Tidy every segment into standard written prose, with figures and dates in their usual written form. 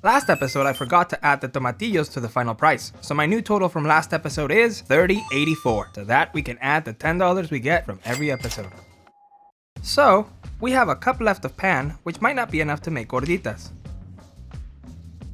Last episode I forgot to add the tomatillos to the final price, so my new total from last episode is $30.84. To that we can add the $10 we get from every episode. So, we have a cup left of pan, which might not be enough to make gorditas.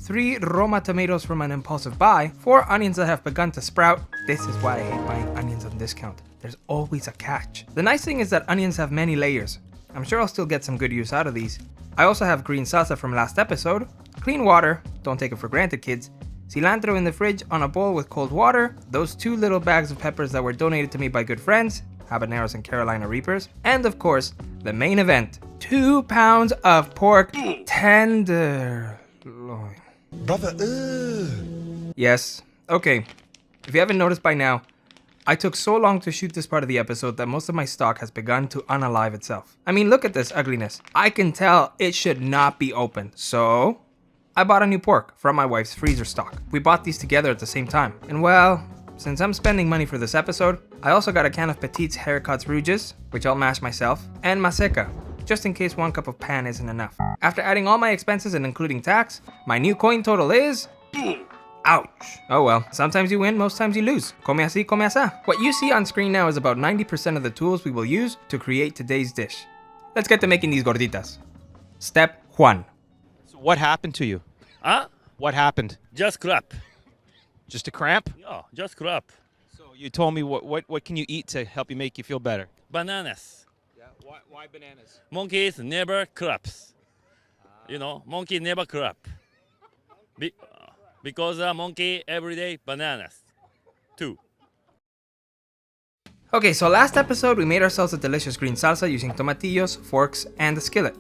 3 Roma tomatoes from an impulsive buy, 4 onions that have begun to sprout. This is why I hate buying onions on discount. There's always a catch. The nice thing is that onions have many layers. I'm sure I'll still get some good use out of these. I also have green salsa from last episode, clean water, don't take it for granted kids, cilantro in the fridge on a bowl with cold water, those 2 little bags of peppers that were donated to me by good friends, habaneros and Carolina Reapers, and of course, the main event, 2 pounds of pork tenderloin. Brother, Yes, okay. If you haven't noticed by now, I took so long to shoot this part of the episode that most of my stock has begun to unalive itself. I mean, look at this ugliness. I can tell it should not be open. So, I bought a new pork from my wife's freezer stock. We bought these together at the same time. And well, since I'm spending money for this episode, I also got a can of Petit's Haircuts Rouges, which I'll mash myself, and Maseca, just in case 1 cup of pan isn't enough. After adding all my expenses and including tax, my new coin total is... Ouch. Oh well, sometimes you win, most times you lose. Come así, come asá. What you see on screen now is about 90% of the tools we will use to create today's dish. Let's get to making these gorditas. Step 1. So what happened to you? Huh? What happened? Just crap. Just a cramp? Yeah, just crap. So you told me what can you eat to help you make you feel better? Bananas. Yeah. Why bananas? Monkeys never craps. Monkey never crap. Because a monkey every day bananas. 2. Okay, so last episode we made ourselves a delicious green salsa using tomatillos, forks, and a skillet.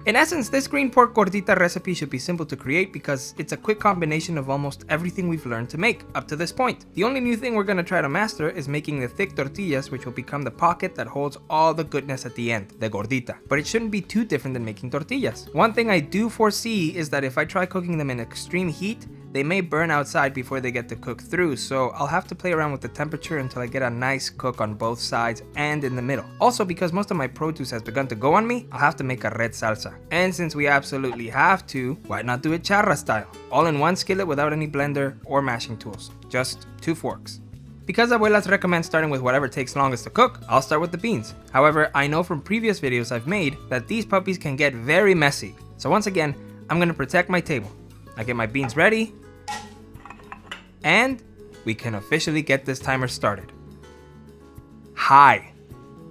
In essence, this green pork gordita recipe should be simple to create because it's a quick combination of almost everything we've learned to make up to this point. The only new thing we're going to try to master is making the thick tortillas, which will become the pocket that holds all the goodness at the end, the gordita. But it shouldn't be too different than making tortillas. One thing I do foresee is that if I try cooking them in extreme heat, they may burn outside before they get to cook through, so I'll have to play around with the temperature until I get a nice cook on both sides and in the middle. Also, because most of my produce has begun to go on me, I'll have to make a red salsa. And since we absolutely have to, why not do it charra style? All in one skillet without any blender or mashing tools. Just 2 forks. Because abuelas recommend starting with whatever takes longest to cook, I'll start with the beans. However, I know from previous videos I've made that these puppies can get very messy. So once again, I'm gonna protect my table. I get my beans ready, and we can officially get this timer started. High.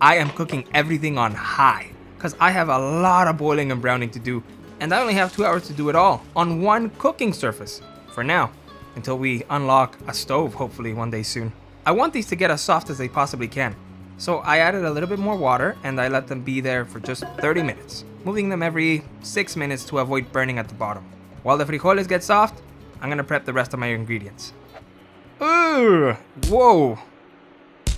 I am cooking everything on high, because I have a lot of boiling and browning to do, and I only have 2 hours to do it all on one cooking surface. For now, until we unlock a stove hopefully one day soon. I want these to get as soft as they possibly can. So I added a little bit more water and I let them be there for just 30 minutes, moving them every 6 minutes to avoid burning at the bottom. While the frijoles get soft, I'm gonna prep the rest of my ingredients. Ooh, whoa.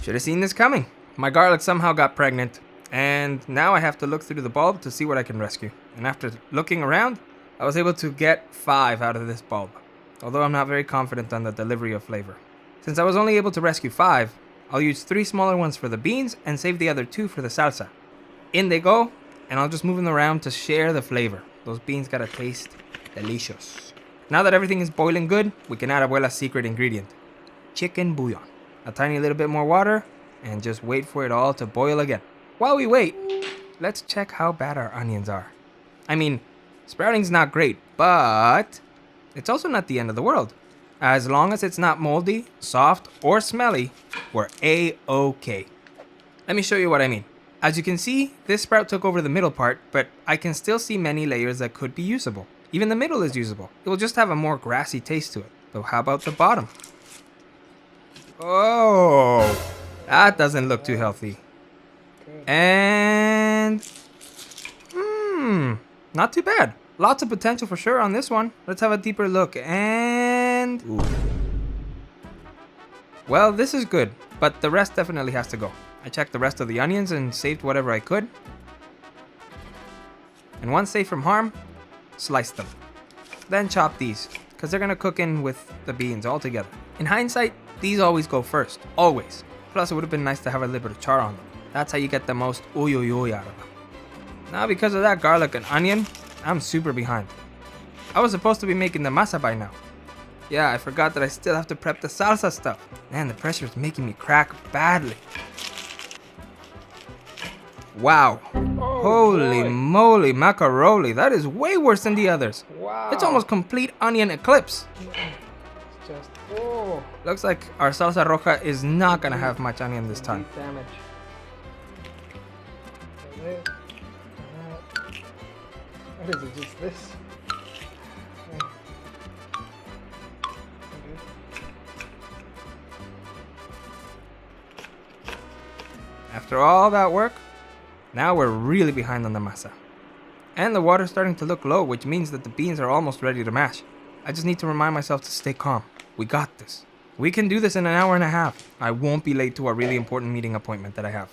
Should have seen this coming. My garlic somehow got pregnant, and now I have to look through the bulb to see what I can rescue. And after looking around, I was able to get 5 out of this bulb, although I'm not very confident on the delivery of flavor. Since I was only able to rescue 5, I'll use 3 smaller ones for the beans and save the other 2 for the salsa. In they go, and I'll just move them around to share the flavor. Those beans gotta taste delicious. Now that everything is boiling good, we can add Abuela's secret ingredient, Chicken Bouillon. A tiny little bit more water, and just wait for it all to boil again. While we wait, let's check how bad our onions are. I mean, sprouting's not great, but it's also not the end of the world. As long as it's not moldy, soft, or smelly, we're A-okay. Let me show you what I mean. As you can see, this sprout took over the middle part, but I can still see many layers that could be usable. Even the middle is usable. It will just have a more grassy taste to it. So how about the bottom? Oh, that doesn't look too healthy. And not too bad. Lots of potential for sure on this one. Let's have a deeper look. And ooh. Well, this is good, but the rest definitely has to go. I checked the rest of the onions and saved whatever I could. And once safe from harm, slice them. Then chop these, because they're gonna cook in with the beans all together. In hindsight, these always go first, always. Plus it would have been nice to have a little bit of char on them. That's how you get the most uy uy uy out of them. Now because of that garlic and onion, I'm super behind. I was supposed to be making the masa by now. Yeah, I forgot that I still have to prep the salsa stuff. Man, the pressure is making me crack badly. Wow. Holy moly, macaroni. That is way worse than the others. Wow. It's almost complete onion eclipse. It's just, oh. Looks like our salsa roja is not gonna have much onion this time. Deep damage. What is it, just this? After all that work, now we're really behind on the masa. And the water's starting to look low, which means that the beans are almost ready to mash. I just need to remind myself to stay calm. We got this. We can do this in an hour and a half. I won't be late to a really important meeting appointment that I have.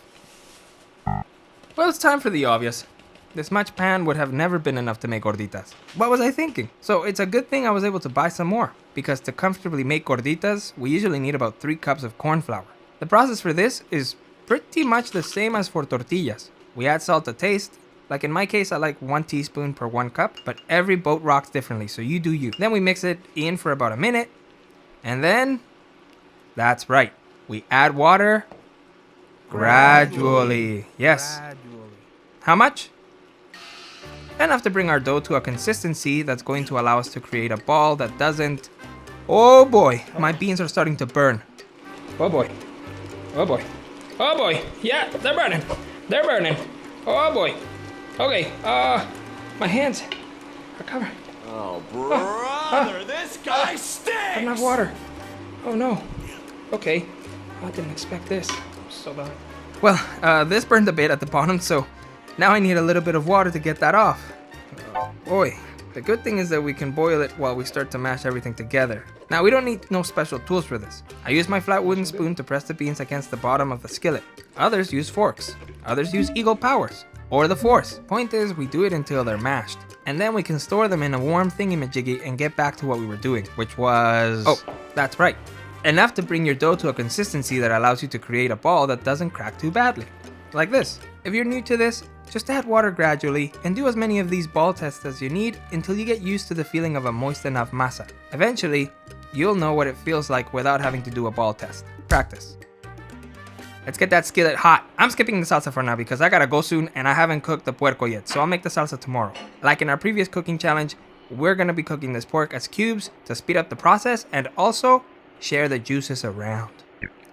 Well, it's time for the obvious. This much pan would have never been enough to make gorditas. What was I thinking? So it's a good thing I was able to buy some more, because to comfortably make gorditas, we usually need about 3 cups of corn flour. The process for this is pretty much the same as for tortillas. We add salt to taste. Like in my case, I like 1 teaspoon per 1 cup, but every boat rocks differently, so you do you. Then we mix it in for about a minute, and then, that's right, we add water gradually. Yes. How much? Enough to bring our dough to a consistency that's going to allow us to create a ball that doesn't... Oh boy, my beans are starting to burn. Oh boy. Oh boy. Oh boy. Yeah, they're burning. They're burning. Oh boy. Okay, my hands are covered. Oh, brother, this guy stinks! I don't have water. Oh no. Okay. I didn't expect this. I'm so bad. Well, this burned a bit at the bottom, so now I need a little bit of water to get that off. Boy, the good thing is that we can boil it while we start to mash everything together. Now, we don't need no special tools for this. I use my flat wooden spoon to press the beans against the bottom of the skillet. Others use forks. Others use Eagle Powers. Or the force. Point is, we do it until they're mashed. And then we can store them in a warm thingy-majiggy and get back to what we were doing, which was... Oh, that's right. Enough to bring your dough to a consistency that allows you to create a ball that doesn't crack too badly. Like this. If you're new to this, just add water gradually and do as many of these ball tests as you need until you get used to the feeling of a moist enough masa. Eventually, you'll know what it feels like without having to do a ball test. Practice. Let's get that skillet hot. I'm skipping the salsa for now because I gotta go soon and I haven't cooked the puerco yet, so I'll make the salsa tomorrow. Like in our previous cooking challenge, we're gonna be cooking this pork as cubes to speed up the process and also share the juices around.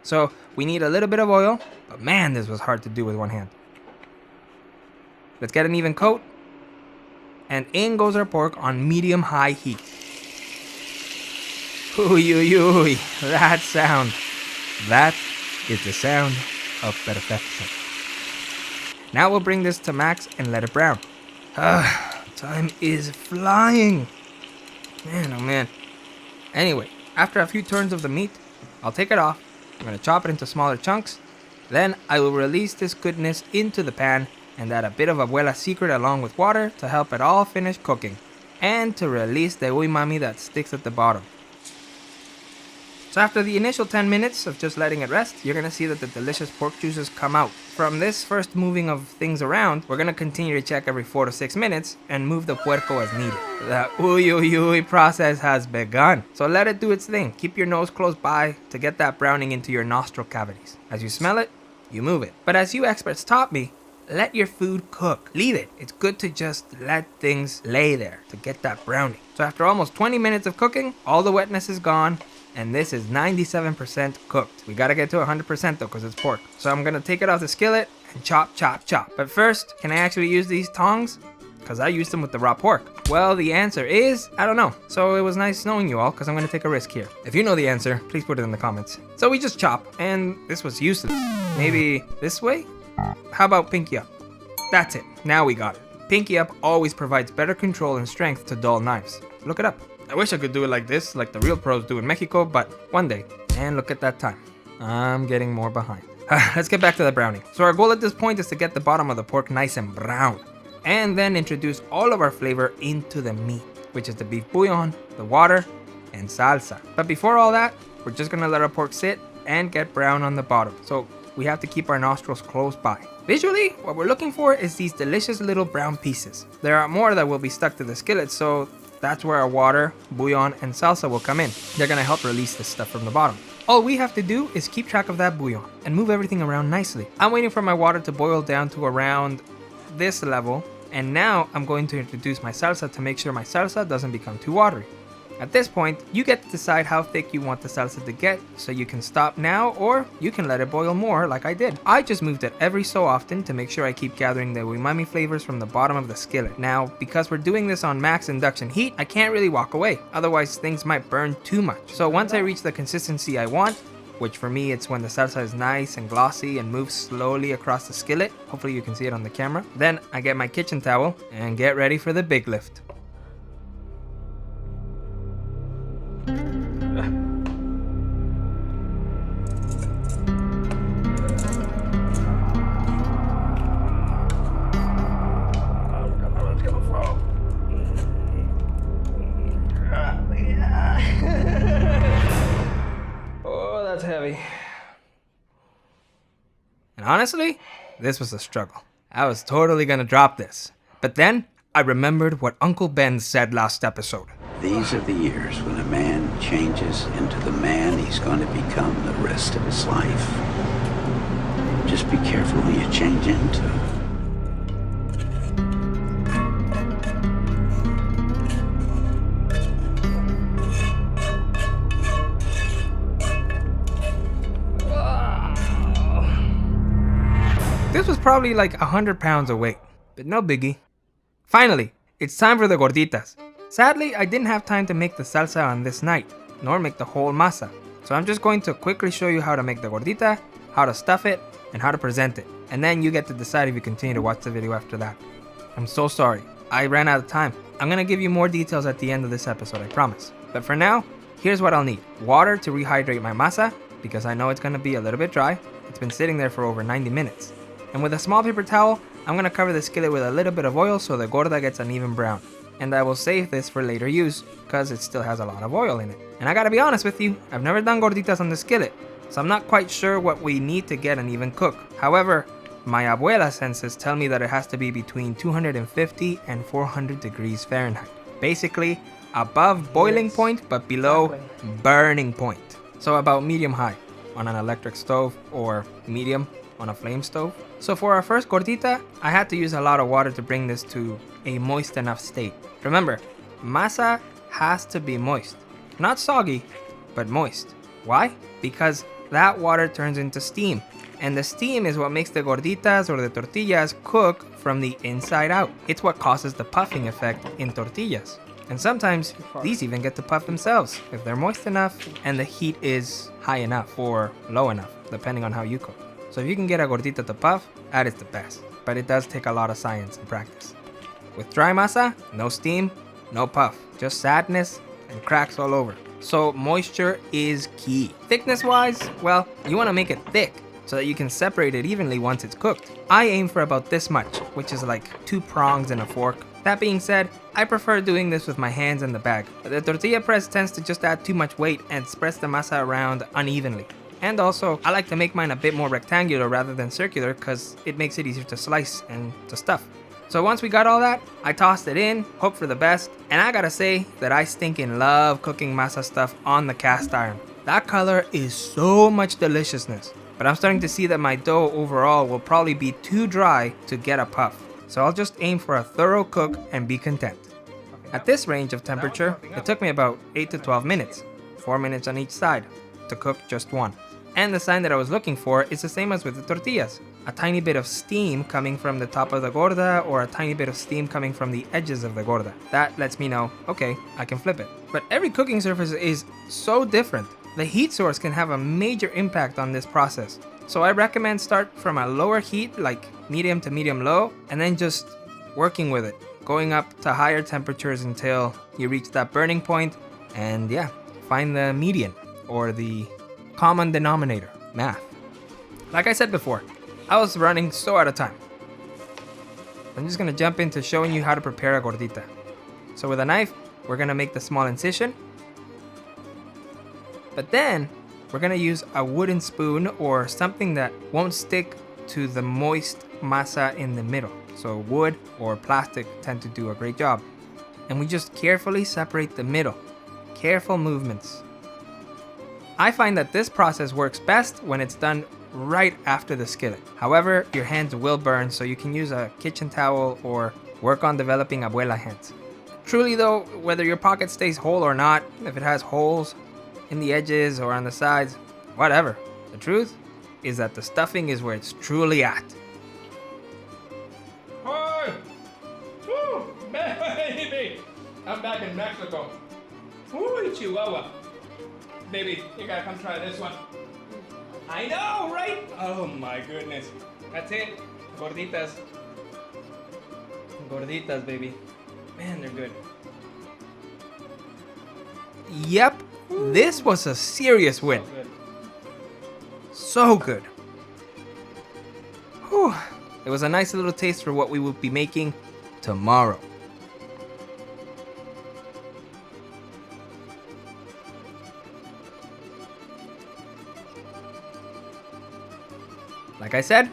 So we need a little bit of oil, but man, this was hard to do with one hand. Let's get an even coat. And in goes our pork on medium-high heat. Ooh, that sound. That is the sound of perfection. Now we'll bring this to max and let it brown. Time is flying. Man, oh man. Anyway, after a few turns of the meat, I'll take it off. I'm gonna chop it into smaller chunks. Then I will release this goodness into the pan and add a bit of abuela's secret along with water to help it all finish cooking and to release the umami that sticks at the bottom. So after the initial 10 minutes of just letting it rest, you're gonna see that the delicious pork juices come out. From this first moving of things around, we're gonna continue to check every 4 to 6 minutes and move the puerco as needed. The uy process has begun. So let it do its thing. Keep your nose close by to get that browning into your nostril cavities. As you smell it, you move it. But as you experts taught me, let your food cook. Leave it. It's good to just let things lay there to get that browning. So after almost 20 minutes of cooking, all the wetness is gone. And this is 97% cooked. We gotta get to 100% though, because it's pork. So I'm gonna take it off the skillet and chop. But first, can I actually use these tongs? Because I used them with the raw pork. Well, the answer is, I don't know. So it was nice knowing you all, because I'm gonna take a risk here. If you know the answer, please put it in the comments. So we just chop, and this was useless. Maybe this way? How about pinky up? That's it, now we got it. Pinky up always provides better control and strength to dull knives. Look it up. I wish I could do it like this, like the real pros do in Mexico, but one day. And look at that time. I'm getting more behind. Let's get back to the browning. So our goal at this point is to get the bottom of the pork nice and brown. And then introduce all of our flavor into the meat, which is the beef bouillon, the water, and salsa. But before all that, we're just gonna let our pork sit and get brown on the bottom. So we have to keep our nostrils close by. Visually, what we're looking for is these delicious little brown pieces. There are more that will be stuck to the skillet, so That's where our water, bouillon, and salsa will come in. They're gonna help release this stuff from the bottom. All we have to do is keep track of that bouillon and move everything around nicely. I'm waiting for my water to boil down to around this level, and now I'm going to introduce my salsa to make sure my salsa doesn't become too watery. At this point, you get to decide how thick you want the salsa to get, so you can stop now or you can let it boil more like I did. I just moved it every so often to make sure I keep gathering the umami flavors from the bottom of the skillet. Now, because we're doing this on max induction heat, I can't really walk away, otherwise things might burn too much. So once I reach the consistency I want, which for me it's when the salsa is nice and glossy and moves slowly across the skillet, hopefully you can see it on the camera, then I get my kitchen towel and get ready for the big lift. Oh, that's heavy. And honestly, this was a struggle. I was totally gonna drop this. But then, I remembered what Uncle Ben said last episode. These are the years when a man changes into the man he's going to become the rest of his life. Just be careful who you change into. This was probably like 100 pounds of weight, but no biggie. Finally, it's time for the gorditas. Sadly, I didn't have time to make the salsa on this night, nor make the whole masa. So I'm just going to quickly show you how to make the gordita, how to stuff it, and how to present it. And then you get to decide if you continue to watch the video after that. I'm so sorry, I ran out of time. I'm gonna give you more details at the end of this episode, I promise. But for now, here's what I'll need. Water to rehydrate my masa, because I know it's gonna be a little bit dry. It's been sitting there for over 90 minutes. And with a small paper towel, I'm gonna cover the skillet with a little bit of oil so the gorda gets an even brown. And I will save this for later use, because it still has a lot of oil in it. And I gotta be honest with you, I've never done gorditas on the skillet, so I'm not quite sure what we need to get an even cook. However, my abuela senses tell me that it has to be between 250 and 400 degrees Fahrenheit. Basically, above boiling point, but below burning point. So about medium-high on an electric stove, or medium on a flame stove. So for our first gordita, I had to use a lot of water to bring this to a moist enough state. Remember, masa has to be moist. Not soggy, but moist. Why? Because that water turns into steam. And the steam is what makes the gorditas or the tortillas cook from the inside out. It's what causes the puffing effect in tortillas. And sometimes these even get to puff themselves if they're moist enough and the heat is high enough or low enough, depending on how you cook. So if you can get a gordita to puff, that is the best. But it does take a lot of science and practice. With dry masa, no steam, no puff, just sadness and cracks all over. So moisture is key. Thickness wise, well, you want to make it thick so that you can separate it evenly once it's cooked. I aim for about this much, which is like 2 prongs and a fork. That being said, I prefer doing this with my hands in the bag. The tortilla press tends to just add too much weight and spreads the masa around unevenly. And also, I like to make mine a bit more rectangular rather than circular because it makes it easier to slice and to stuff. So once we got all that, I tossed it in, hoped for the best, and I gotta say that I stinking love cooking masa stuff on the cast iron. That color is so much deliciousness, but I'm starting to see that my dough overall will probably be too dry to get a puff. So I'll just aim for a thorough cook and be content. At this range of temperature, it took me about 8 to 12 minutes, 4 minutes on each side, to cook just one. And the sign that I was looking for is the same as with the tortillas. A tiny bit of steam coming from the top of the gorda or a tiny bit of steam coming from the edges of the gorda. That lets me know, okay, I can flip it. But every cooking surface is so different. The heat source can have a major impact on this process. So I recommend start from a lower heat, like medium to medium low, and then just working with it, going up to higher temperatures until you reach that burning point, and yeah, find the median or the common denominator, math. Like I said before, I was running so out of time. I'm just gonna jump into showing you how to prepare a gordita. So with a knife, we're gonna make the small incision. But then, we're gonna use a wooden spoon or something that won't stick to the moist masa in the middle. So wood or plastic tend to do a great job. and we just carefully separate the middle. Careful movements. I find that this process works best when it's done right after the skillet. However, your hands will burn, so you can use a kitchen towel or work on developing abuela hands. Truly though, whether your pocket stays whole or not, if it has holes in the edges or on the sides, whatever. The truth is that the stuffing is where it's truly at. Hi! Woo! Baby! I'm back in Mexico. Ooh, Chihuahua. Baby, you gotta come try this one. I know, right? Oh my goodness. That's it. Gorditas. Gorditas, baby. Man, they're good. Yep, this was a serious win. So good. So good. Whew. It was a nice little taste for what we will be making tomorrow. Like I said,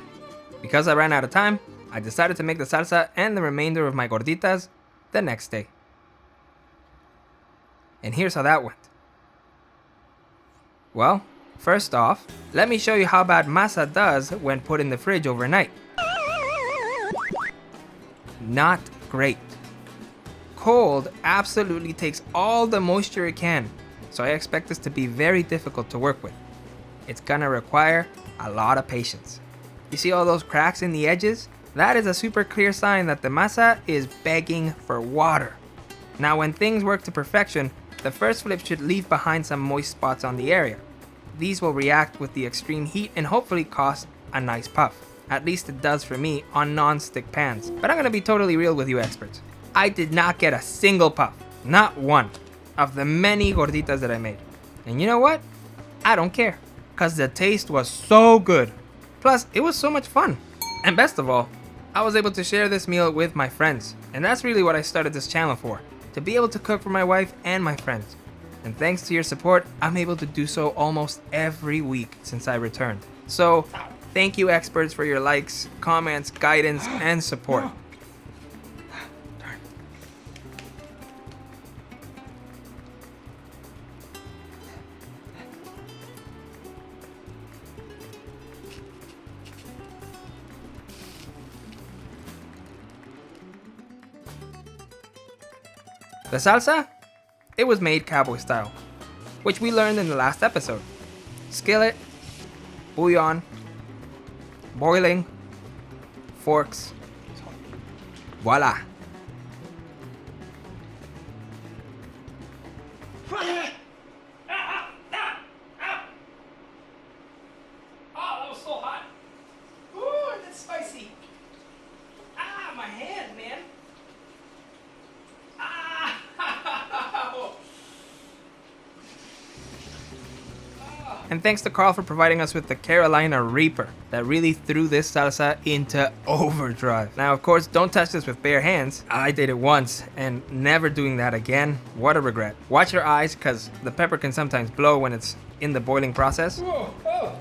because I ran out of time, I decided to make the salsa and the remainder of my gorditas the next day. And here's how that went. Well, first off, let me show you how bad masa does when put in the fridge overnight. Not great. Cold absolutely takes all the moisture it can, so I expect this to be very difficult to work with. It's gonna require a lot of patience. You see all those cracks in the edges? That is a super clear sign that the masa is begging for water. Now when things work to perfection, the first flip should leave behind some moist spots on the area. These will react with the extreme heat and hopefully cause a nice puff. At least it does for me on non-stick pans. But I'm gonna be totally real with you experts. I did not get a single puff, not one, of the many gorditas that I made. And you know what? I don't care, cause the taste was so good. Plus, it was so much fun. And best of all, I was able to share this meal with my friends. And that's really what I started this channel for, to be able to cook for my wife and my friends. And thanks to your support, I'm able to do so almost every week since I returned. So, thank you experts for your likes, comments, guidance, and support. The salsa? It was made cowboy style, which we learned in the last episode. Skillet, bouillon, boiling, forks, voila. Oh, that was so hot. Ooh, that's spicy. Ah, my hand, man. And thanks to Carl for providing us with the Carolina Reaper that really threw this salsa into overdrive. Now, of course, don't touch this with bare hands. I did it once and never doing that again. What a regret. Watch your eyes, because the pepper can sometimes blow when it's in the boiling process. Whoa, oh.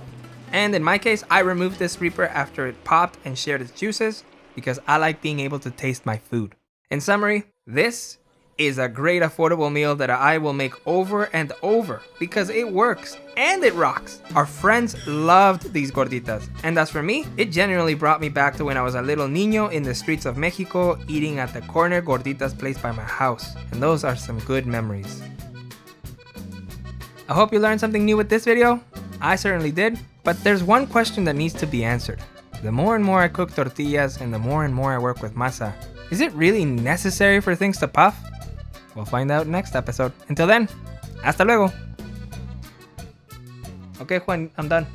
And in my case, I removed this Reaper after it popped and shared its juices because I like being able to taste my food. In summary, this is a great affordable meal that I will make over and over because it works and it rocks. Our friends loved these gorditas, and as for me, it genuinely brought me back to when I was a little niño in the streets of Mexico eating at the corner gorditas place by my house, and those are some good memories. I hope you learned something new with this video. I certainly did, but there's one question that needs to be answered. The more and more I cook tortillas and the more I work with masa, is it really necessary for things to puff? We'll find out next episode. Until then, hasta luego. Okay, Juan, I'm done.